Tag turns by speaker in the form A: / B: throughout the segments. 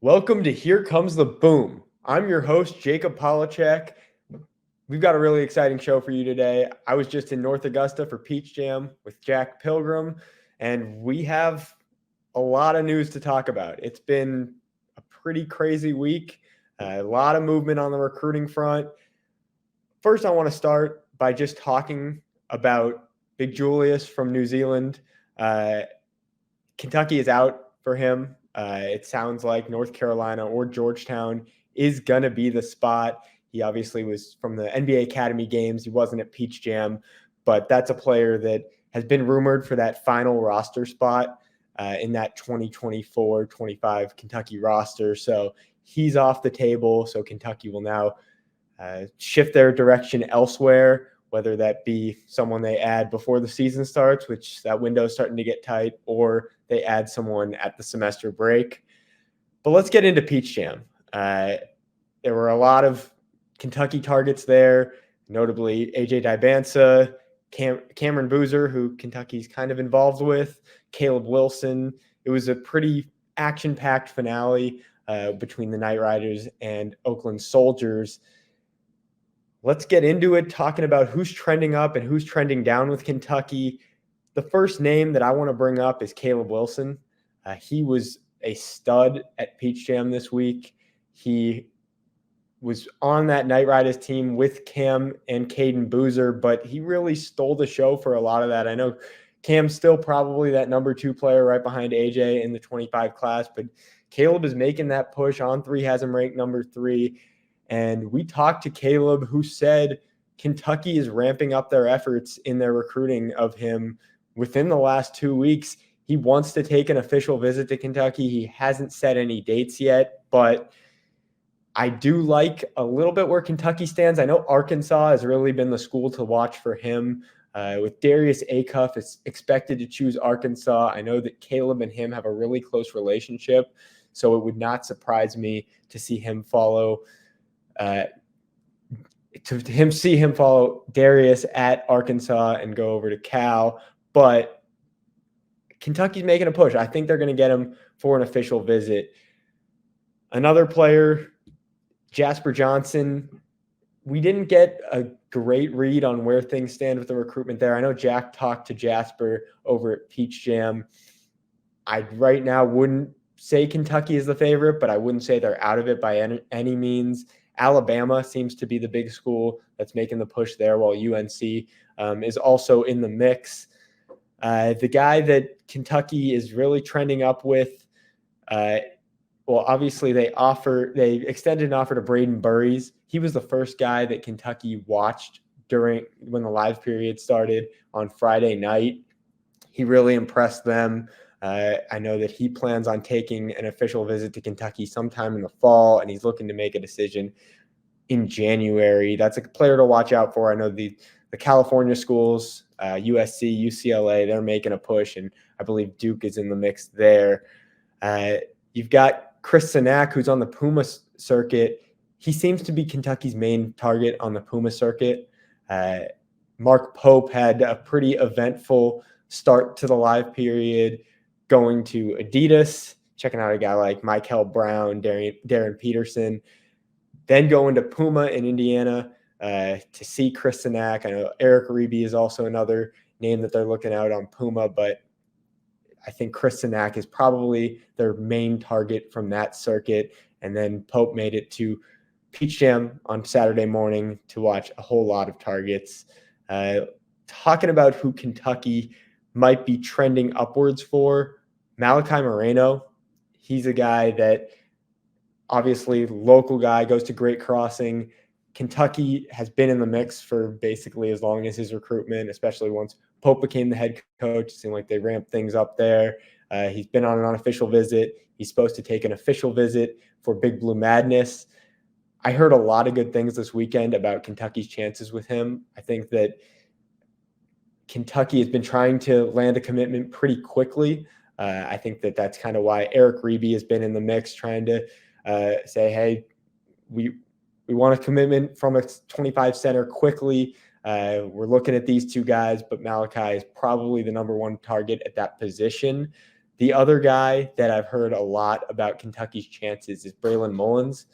A: Welcome to Here Comes the Boom. I'm your host, Jacob Polacheck. We've got a really exciting show for you today. I was just in North Augusta for Peach Jam with Jack Pilgrim, and we have a lot of news to talk about. It's been a pretty crazy week, a lot of movement on the recruiting front. First, I want to start by just talking about Big Julius from New Zealand. Kentucky is out for him. It sounds like North Carolina or Georgetown is going to be the spot. He obviously was from the NBA Academy games. He wasn't at Peach Jam, but that's a player that has been rumored for that final roster spot in that 2024-25 Kentucky roster. So he's off the table. So Kentucky will now shift their direction elsewhere, whether that be someone they add before the season starts, which that window is starting to get tight, or they add someone at the semester break. But let's get into Peach Jam. There were a lot of Kentucky targets there, notably AJ Dybantsa, Cameron Boozer, who Kentucky's kind of involved with, Caleb Wilson. It was a pretty action-packed finale between the Knight Riders and Oakland Soldiers. Let's get into it, talking about who's trending up and who's trending down with Kentucky. The first name that I want to bring up is Caleb Wilson. He was a stud at Peach Jam this week. He was on that Knight Riders team with Cam and Caden Boozer, but he really stole the show for a lot of that. I know Cam's still probably that number 2 player right behind AJ in the 25 class, but Caleb is making that push. On3 has him ranked number 3. And we talked to Caleb, who said Kentucky is ramping up their efforts in their recruiting of him within the last 2 weeks. He wants to take an official visit to Kentucky. He hasn't set any dates yet, but I do like a little bit where Kentucky stands. I know Arkansas has really been the school to watch for him. With Darius Acuff, it's expected to choose Arkansas. I know that Caleb and him have a really close relationship, so it would not surprise me to see him follow Darius at Arkansas and go over to Cal. But Kentucky's making a push. I think they're going to get him for an official visit. Another player, Jasper Johnson. We didn't get a great read on where things stand with the recruitment there. I know Jack talked to Jasper over at Peach Jam. I right now wouldn't say Kentucky is the favorite, but I wouldn't say they're out of it by any means. Alabama seems to be the big school that's making the push there, while UNC is also in the mix. The guy that Kentucky is really trending up with, obviously they extended an offer to Braden Burries. He was the first guy that Kentucky watched when the live period started on Friday night. He really impressed them. I know that he plans on taking an official visit to Kentucky sometime in the fall, and he's looking to make a decision in January. That's a player to watch out for. I know the California schools, USC, UCLA, they're making a push, and I believe Duke is in the mix there. You've got Chris Sinak, who's on the Puma circuit. He seems to be Kentucky's main target on the Puma circuit. Mark Pope had a pretty eventful start to the live period, going to Adidas, checking out a guy like Michael Brown, Darren Peterson, then going to Puma in Indiana to see Chris Sinak. I know Eric Reeby is also another name that they're looking out on Puma, but I think Chris Sinak is probably their main target from that circuit. And then Pope made it to Peach Jam on Saturday morning to watch a whole lot of targets. Talking about who Kentucky might be trending upwards for, Malachi Moreno. He's a guy that obviously local guy, goes to Great Crossing. Kentucky has been in the mix for basically as long as his recruitment, especially once Pope became the head coach. It seemed like they ramped things up there. He's been on an unofficial visit. He's supposed to take an official visit for Big Blue Madness. I heard a lot of good things this weekend about Kentucky's chances with him. I think that Kentucky has been trying to land a commitment pretty quickly. I think that that's kind of why Eric Reeby has been in the mix, trying to say, hey, we want a commitment from a 25 center quickly. We're looking at these two guys, but Malachi is probably the number 1 target at that position. The other guy that I've heard a lot about Kentucky's chances is Braylon Mullins.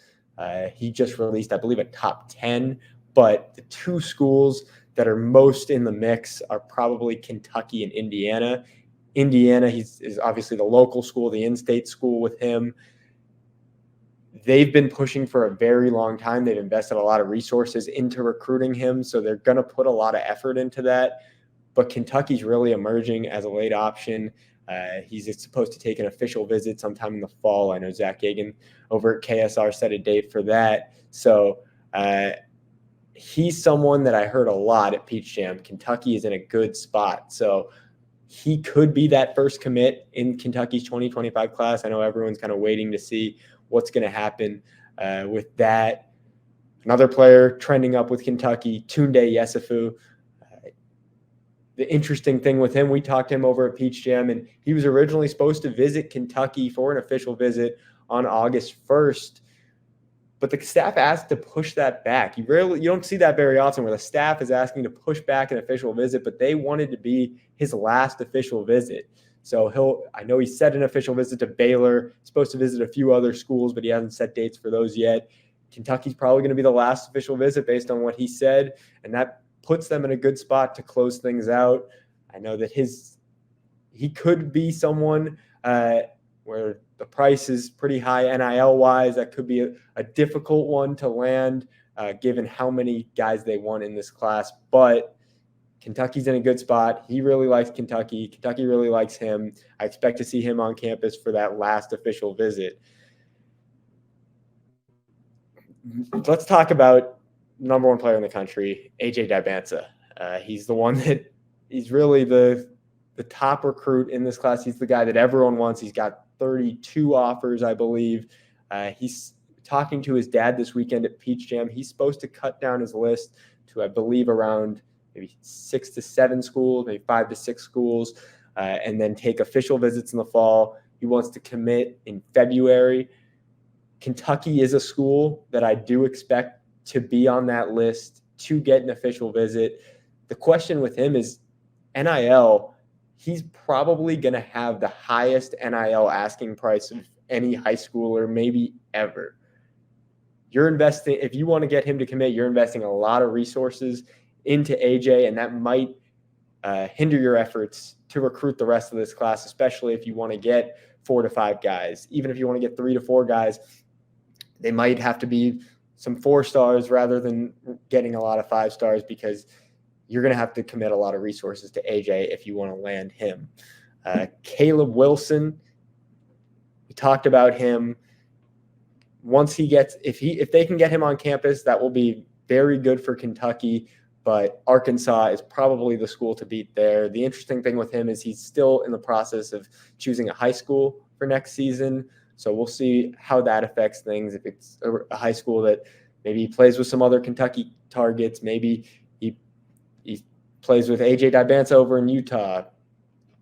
A: He just released, I believe, a top 10, but the two schools that are most in the mix are probably Kentucky and Indiana. Indiana, is obviously the local school, the in-state school with him. They've been pushing for a very long time. They've invested a lot of resources into recruiting him, so they're going to put a lot of effort into that. But Kentucky's really emerging as a late option. He's supposed to take an official visit sometime in the fall. I know Zach Gagan over at KSR set a date for that. So he's someone that I heard a lot at Peach Jam. Kentucky is in a good spot. So he could be that first commit in Kentucky's 2025 class. I know everyone's kind of waiting to see what's going to happen with that. Another player trending up with Kentucky, Tunde Yesufu. The interesting thing with him, we talked to him over at Peach Jam, and he was originally supposed to visit Kentucky for an official visit on August 1st, but the staff asked to push that back. You don't see that very often where the staff is asking to push back an official visit, but they wanted to be his last official visit. So I know he set an official visit to Baylor, supposed to visit a few other schools, but he hasn't set dates for those yet. Kentucky's probably going to be the last official visit based on what he said, and that puts them in a good spot to close things out. I know that he could be someone where the price is pretty high NIL-wise. That could be a difficult one to land given how many guys they want in this class. But Kentucky's in a good spot. He really likes Kentucky. Kentucky really likes him. I expect to see him on campus for that last official visit. Let's talk about number one player in the country, AJ Dybantsa. He's the one that he's really the top recruit in this class. He's the guy that everyone wants. He's got 32 offers, I believe. He's talking to his dad this weekend at Peach Jam. He's supposed to cut down his list to, I believe, around maybe 6 to 7 schools, maybe 5 to 6 schools, and then take official visits in the fall. He wants to commit in February. Kentucky is a school that I do expect to be on that list to get an official visit. The question with him is NIL. He's probably going to have the highest NIL asking price of any high schooler, maybe ever. You're investing, if you want to get him to commit, you're investing a lot of resources into AJ, and that might hinder your efforts to recruit the rest of this class, especially if you want to get 4 to 5 guys. Even if you want to get 3 to 4 guys, they might have to be some 4 stars rather than getting a lot of 5 stars, because you're going to have to commit a lot of resources to AJ if you want to land him. Caleb Wilson, we talked about him. Once he gets, if they can get him on campus, that will be very good for Kentucky, but Arkansas is probably the school to beat there. The interesting thing with him is he's still in the process of choosing a high school for next season. So we'll see how that affects things. If it's a high school that maybe he plays with some other Kentucky targets, maybe he plays with AJ Dybantsa over in Utah.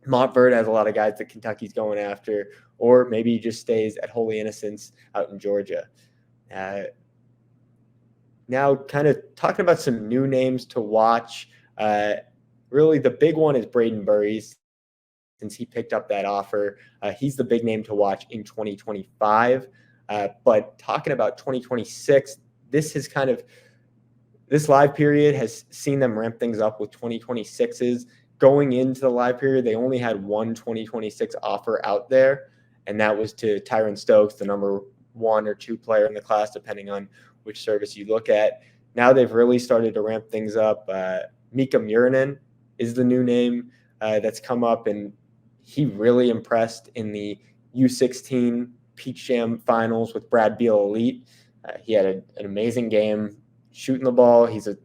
A: Montverde has a lot of guys that Kentucky's going after, or maybe he just stays at Holy Innocents out in Georgia. Now, kind of talking about some new names to watch. Really, the big one is Braden Burries, since he picked up that offer. He's the big name to watch in 2025. But talking about 2026, this live period has seen them ramp things up with 2026s. Going into the live period, they only had one 2026 offer out there, and that was to Tyron Stokes, the number 1 or 2 player in the class, depending on which service you look at. Now they've really started to ramp things up. Mika Murinen is the new name that's come up, and he really impressed in the U16 Peach Jam finals with Brad Beal Elite. He had an amazing game shooting the ball. He's I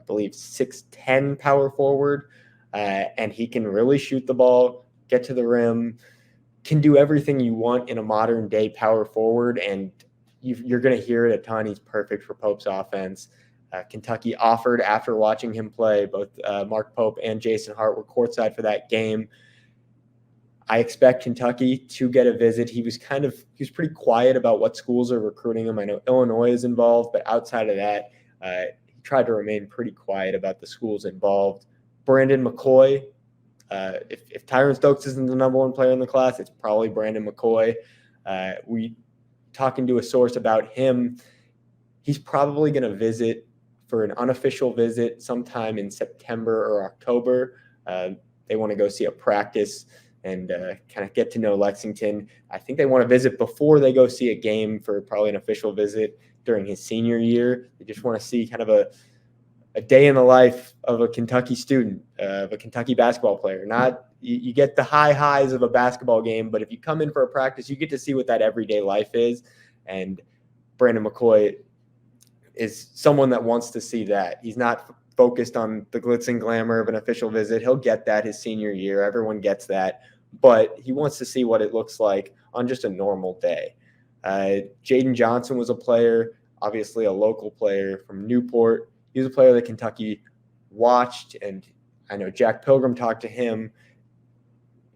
A: believe, 6'10" power forward, and he can really shoot the ball, get to the rim, can do everything you want in a modern day power forward, and you're going to hear it a ton. He's perfect for Pope's offense. Kentucky offered after watching him play. Both Mark Pope and Jason Hart were courtside for that game. I expect Kentucky to get a visit. He was pretty quiet about what schools are recruiting him. I know Illinois is involved, but outside of that, he tried to remain pretty quiet about the schools involved. Brandon McCoy, If Tyron Stokes isn't the number one player in the class, it's probably Brandon McCoy. We talking to a source about him. He's probably going to visit for an unofficial visit sometime in September or October. They want to go see a practice and kind of get to know Lexington. I think they want to visit before they go see a game for probably an official visit during his senior year. They just want to see kind of a day in the life of a Kentucky student, of a Kentucky basketball player. Not you get the highs of a basketball game, but if you come in for a practice, you get to see what that everyday life is. And Brandon McCoy is someone that wants to see that. He's not focused on the glitz and glamour of an official visit. He'll get that his senior year. Everyone gets that. But he wants to see what it looks like on just a normal day. Jaden Johnson was a player, obviously a local player from Newport. He was a player that Kentucky watched, and I know Jack Pilgrim talked to him.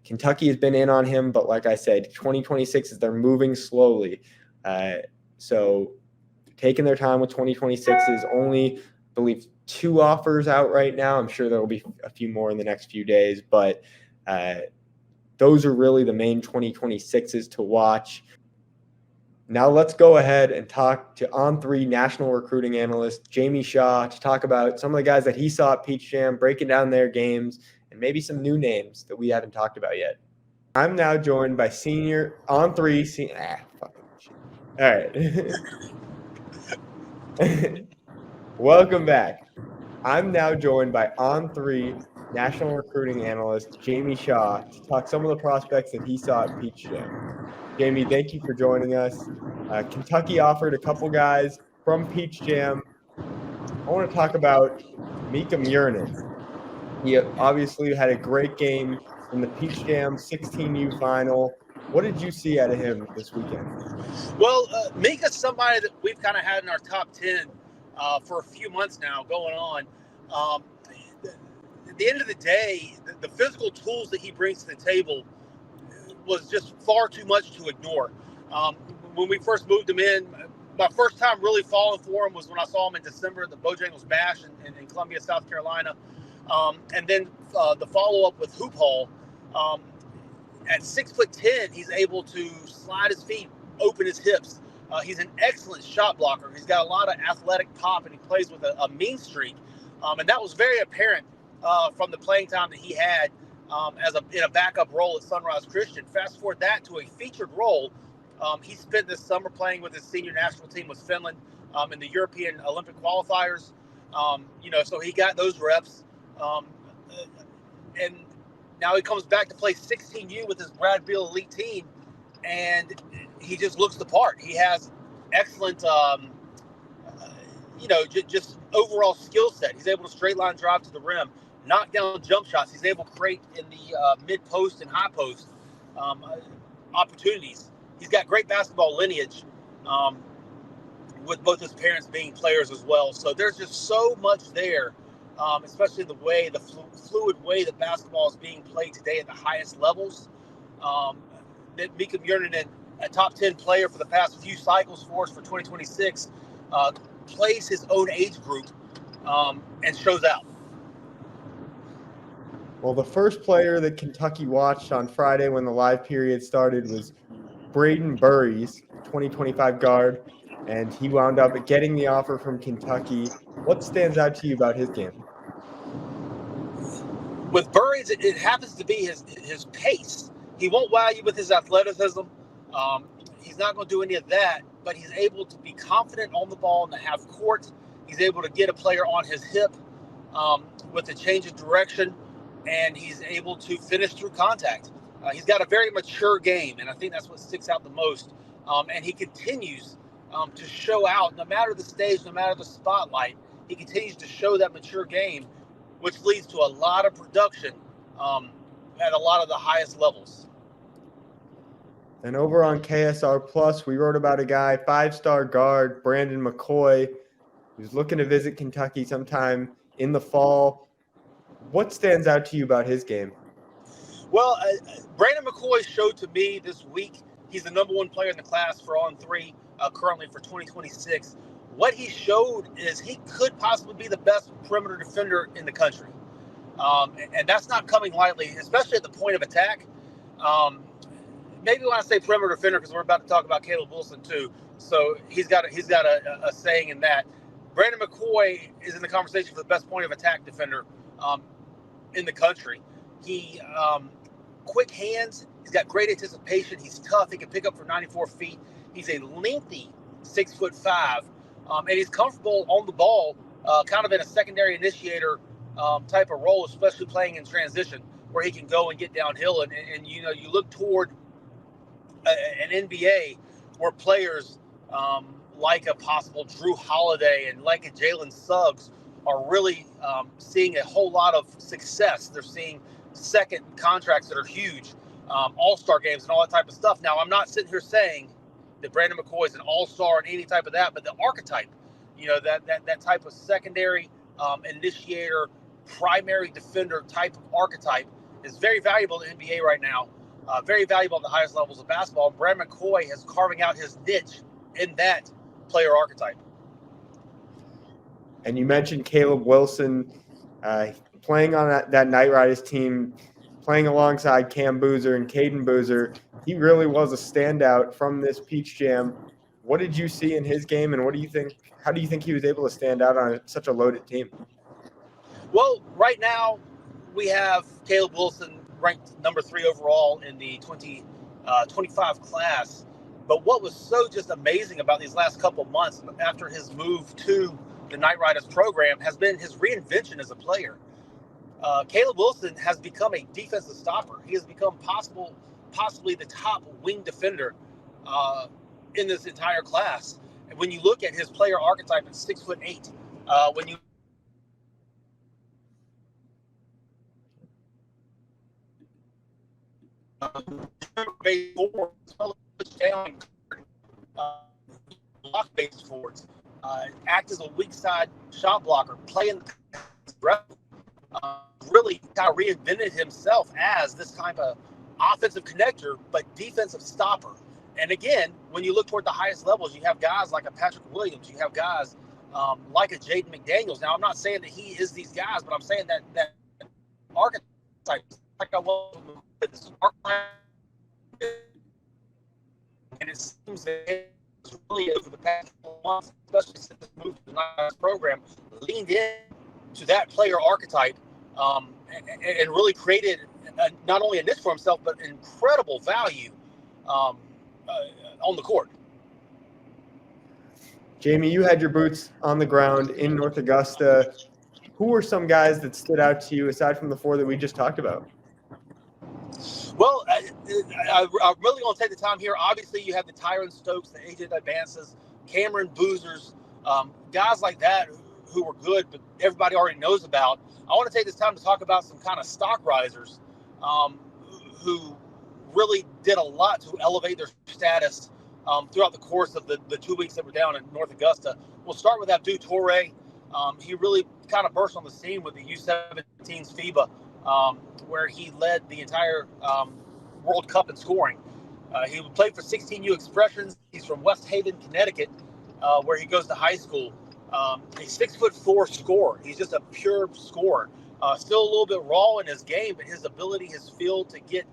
A: Kentucky has been in on him, but like I said, 2026 is they're moving slowly. So taking their time with 2026 is only, I believe, 2 offers out right now. I'm sure there will be a few more in the next few days, but those are really the main 2026s to watch. Now let's go ahead and talk to On3 national recruiting analyst Jamie Shaw to talk about some of the guys that he saw at Peach Jam, breaking down their games, and maybe some new names that we haven't talked about yet. I'm now joined by senior On3. All right. Welcome back. I'm now joined by On3 national recruiting analyst Jamie Shaw to talk some of the prospects that he saw at Peach Jam. Jamie, thank you for joining us. Kentucky offered a couple guys from Peach Jam. I want to talk about Mika Murnin. He obviously had a great game in the Peach Jam 16U final. What did you see out of him this weekend?
B: Well, Mika's somebody that we've kind of had in our top 10 for a few months now going on. At the end of the day, the physical tools that he brings to the table was just far too much to ignore. When we first moved him in, my first time really falling for him was when I saw him in December at the Bojangles Bash in Columbia, South Carolina. And then the follow-up with Hoop Hall. At 6'10", he's able to slide his feet, open his hips. He's an excellent shot blocker. He's got a lot of athletic pop, and he plays with a mean streak. And that was very apparent from the playing time that he had in a backup role at Sunrise Christian. Fast forward that to a featured role. He spent this summer playing with his senior national team with Finland in the European Olympic qualifiers. So he got those reps. And now he comes back to play 16U with his Brad Beal elite team, and he just looks the part. He has excellent, just overall skill set. He's able to straight line drive to the rim, knock down jump shots. He's able to create in the mid post and high post opportunities. He's got great basketball lineage, with both his parents being players as well. So there's just so much there. Especially the way, the fluid way that basketball is being played today at the highest levels. That Mika Murnin, a top 10 player for the past few cycles for us for 2026, plays his own age group and shows out.
A: Well, the first player that Kentucky watched on Friday when the live period started was Braden Burries, 2025 guard, and he wound up getting the offer from Kentucky. What stands out to you about his game?
B: With Burries, it happens to be his pace. He won't wow you with his athleticism. He's not going to do any of that, but he's able to be confident on the ball in the half court. He's able to get a player on his hip with a change of direction, and he's able to finish through contact. He's got a very mature game, and I think that's what sticks out the most. And he continues to show out, no matter the stage, no matter the spotlight. He continues to show that mature game, which leads to a lot of production at a lot of the highest levels.
A: And over on KSR Plus, we wrote about a guy, 5-star guard, Brandon McCoy, who's looking to visit Kentucky sometime in the fall. What stands out to you about his game?
B: Well, Brandon McCoy showed to me this week, he's the number 1 player in the class for On3 currently for 2026. What he showed is he could possibly be the best perimeter defender in the country. And that's not coming lightly, especially at the point of attack. Maybe when I say perimeter defender, because we're about to talk about Caleb Wilson too. So he's got a saying in that. Brandon McCoy is in the conversation for the best point of attack defender in the country. He quick hands. He's got great anticipation. He's tough. He can pick up for 94 feet. He's a lengthy 6'5", and he's comfortable on the ball, kind of in a secondary initiator type of role, especially playing in transition, where he can go and get downhill. And you look toward an NBA where players like a possible Drew Holiday and like a Jalen Suggs are really seeing a whole lot of success. They're seeing second contracts that are huge, all-star games and all that type of stuff. Now, I'm not sitting here saying that Brandon McCoy is an all-star and any type of that, but the archetype, that type of secondary initiator, primary defender type of archetype is very valuable in the NBA right now. Very valuable at the highest levels of basketball. And Brandon McCoy is carving out his niche in that player archetype.
A: And you mentioned Caleb Wilson playing on that Knight Riders team, playing alongside Cam Boozer and Caden Boozer. He really was a standout from this Peach Jam. What did you see in his game, and how do you think he was able to stand out on such a loaded team?
B: Well, right now we have Caleb Wilson ranked number 3 overall in the 2025 class. But what was so just amazing about these last couple months after his move to the Knight Riders program has been his reinvention as a player. Caleb Wilson has become a defensive stopper. He has become possibly the top wing defender in this entire class. And when you look at his player archetype at 6'8", when you base forwards, block base forwards, act as a weak side shot blocker, playing really kind of reinvented himself as this type of offensive connector, but defensive stopper. And again, when you look toward the highest levels, you have guys like a Patrick Williams, you have guys like a Jaden McDaniels. Now, I'm not saying that he is these guys, but I'm saying that archetype, like I was, and it seems that it's really over the past months, especially since this move to the Knights program, leaned in to that player archetype and really created not only a niche for himself, but incredible value on the court.
A: Jamie, you had your boots on the ground in North Augusta. Who were some guys that stood out to you aside from the 4 that we just talked about?
B: Well, I really want to take the time here. Obviously, you have the Tyron Stokes, the AJ Dybantsas, Cameron Boozers, guys like that who were good, but everybody already knows about. I want to take this time to talk about some kind of stock risers who really did a lot to elevate their status throughout the course of the 2 weeks that were down in North Augusta. We'll start with Abdou Toure. He really kind of burst on the scene with the U17's FIBA, where he led the entire World Cup in scoring. He played for 16U Expressions. He's from West Haven, Connecticut, where he goes to high school. A 6'4" scorer. He's just a pure scorer. Still a little bit raw in his game, but his ability, his feel to get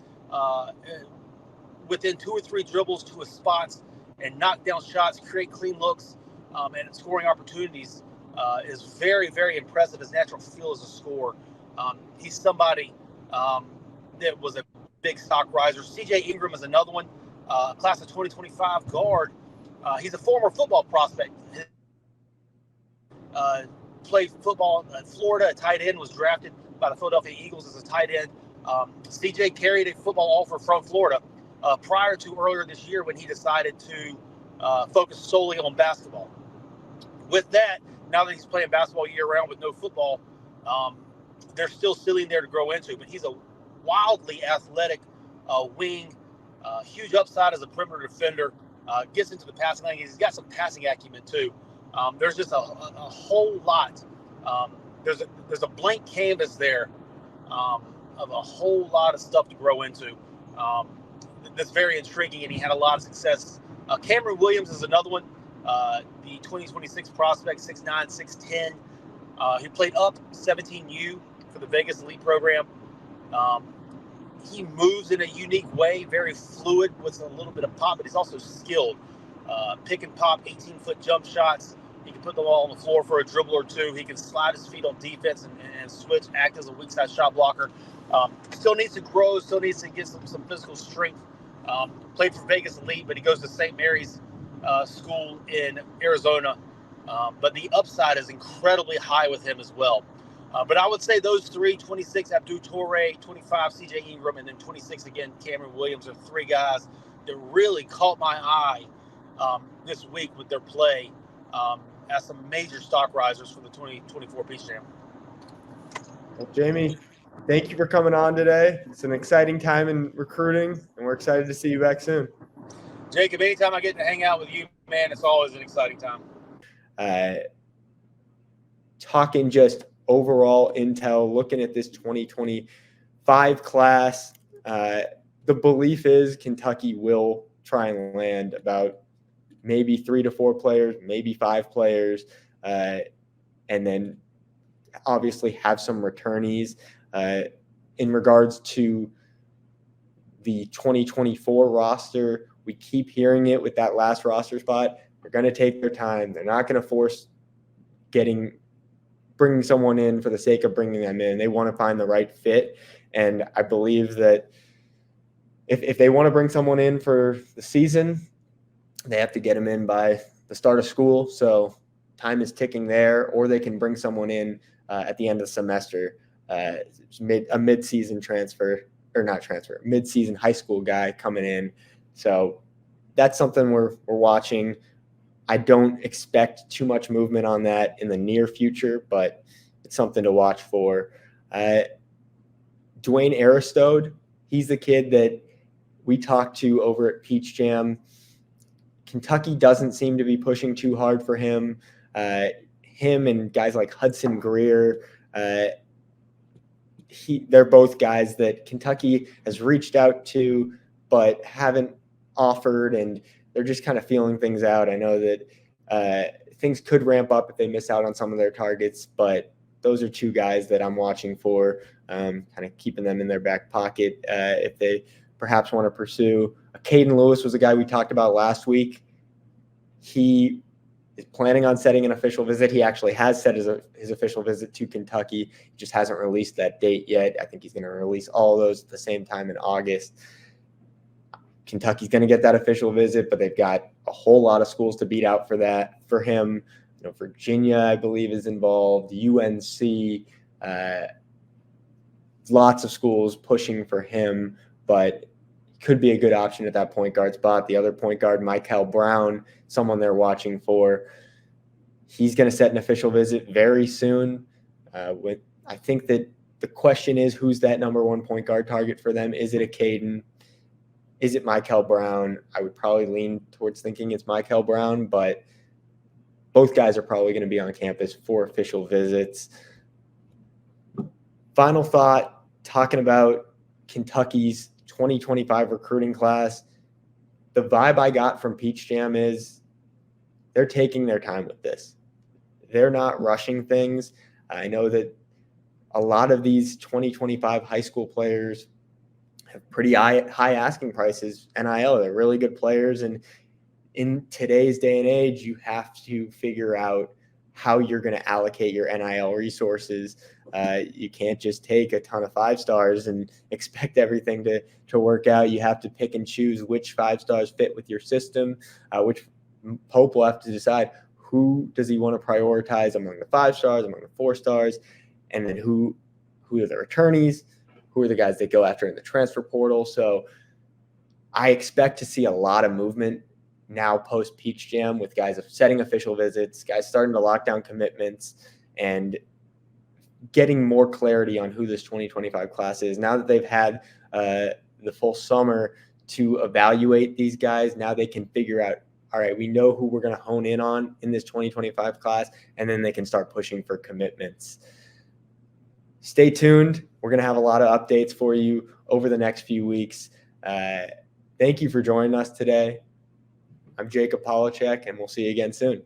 B: within 2 or 3 dribbles to his spots and knock down shots, create clean looks, and scoring opportunities is very, very impressive. His natural feel as a scorer. He's somebody that was a big stock riser. CJ Ingram is another one, class of 2025 guard. He's a former football prospect. Played football at Florida, a tight end, was drafted by the Philadelphia Eagles as a tight end. CJ carried a football offer from Florida prior to earlier this year when he decided to focus solely on basketball. With that, now that he's playing basketball year-round with no football, there's still ceiling there to grow into, but he's a wildly athletic wing, huge upside as a perimeter defender, gets into the passing lane. He's got some passing acumen too. There's just a whole lot. There's a blank canvas there of a whole lot of stuff to grow into. That's very intriguing, and he had a lot of success. Cameron Williams is another one, the 2026 prospect, 6'9", 6'10". He played up 17U for the Vegas Elite program. He moves in a unique way, very fluid with a little bit of pop, but he's also skilled. Pick and pop, 18-foot jump shots. He can put the ball on the floor for a dribble or two. He can slide his feet on defense and switch, act as a weak side shot blocker. Still needs to grow, still needs to get some physical strength. Played for Vegas Elite, but he goes to St. Mary's School in Arizona. But the upside is incredibly high with him as well. But I would say those three, 26 Abdul Toure, 25 CJ Ingram, and then 26 again Cameron Williams, are three guys that really caught my eye this week with their play as some major stock risers for the 2024 Peach Jam.
A: Well, Jamie, thank you for coming on today. It's an exciting time in recruiting, and we're excited to see you back soon.
B: Jacob, anytime I get to hang out with you, man, it's always an exciting time.
A: Talking just overall intel, looking at this 2025 class, the belief is Kentucky will try and land about maybe 3 to 4 players, maybe 5 players, and then obviously have some returnees. In regards to the 2024 roster, we keep hearing it with that last roster spot. They're going to take their time. They're not going to force bringing someone in for the sake of bringing them in. They want to find the right fit. And I believe that if they want to bring someone in for the season, they have to get them in by the start of school. So time is ticking there, or they can bring someone in at the end of the semester, a mid-season mid-season high school guy coming in. So that's something we're watching. I don't expect too much movement on that in the near future, but it's something to watch for. Dwayne Aristode, he's the kid that we talked to over at Peach Jam. Kentucky doesn't seem to be pushing too hard for him. Him and guys like Hudson Greer, they're both guys that Kentucky has reached out to but haven't offered, and they're just kind of feeling things out. I know that things could ramp up if they miss out on some of their targets, but those are two guys that I'm watching for, kind of keeping them in their back pocket if they perhaps want to pursue. Caden Lewis was a guy we talked about last week. He is planning on setting an official visit. He actually has set his official visit to Kentucky. He just hasn't released that date yet. I think he's going to release all those at the same time in August. Kentucky's going to get that official visit, but they've got a whole lot of schools to beat out for him. Virginia, I believe, is involved. UNC, lots of schools pushing for him, but could be a good option at that point guard spot. The other point guard, Michael Brown, someone they're watching for. He's going to set an official visit very soon. I think that the question is, who's that number one point guard target for them? Is it a Caden? Is it Michael Brown? I would probably lean towards thinking it's Michael Brown, but both guys are probably going to be on campus for official visits. Final thought, talking about Kentucky's 2025 recruiting class, the vibe I got from Peach Jam is they're taking their time with this. They're not rushing things. I know that a lot of these 2025 high school players have pretty high asking prices. NIL, they're really good players. And in today's day and age, you have to figure out how you're going to allocate your NIL resources. You can't just take a ton of 5 stars and expect everything to work out. You have to pick and choose which 5 stars fit with your system, which Pope will have to decide who does he want to prioritize among the 5 stars, among the 4 stars, and then who are the returnees, who are the guys that go after in the transfer portal. So I expect to see a lot of movement now post Peach Jam with guys setting official visits, guys starting to lock down commitments, and getting more clarity on who this 2025 class is. Now that they've had the full summer to evaluate these guys, now they can figure out, all right, we know who we're going to hone in on in this 2025 class, and then they can start pushing for commitments. Stay tuned. We're going to have a lot of updates for you over the next few weeks. Thank you for joining us today. I'm Jacob Polacheck, and we'll see you again soon.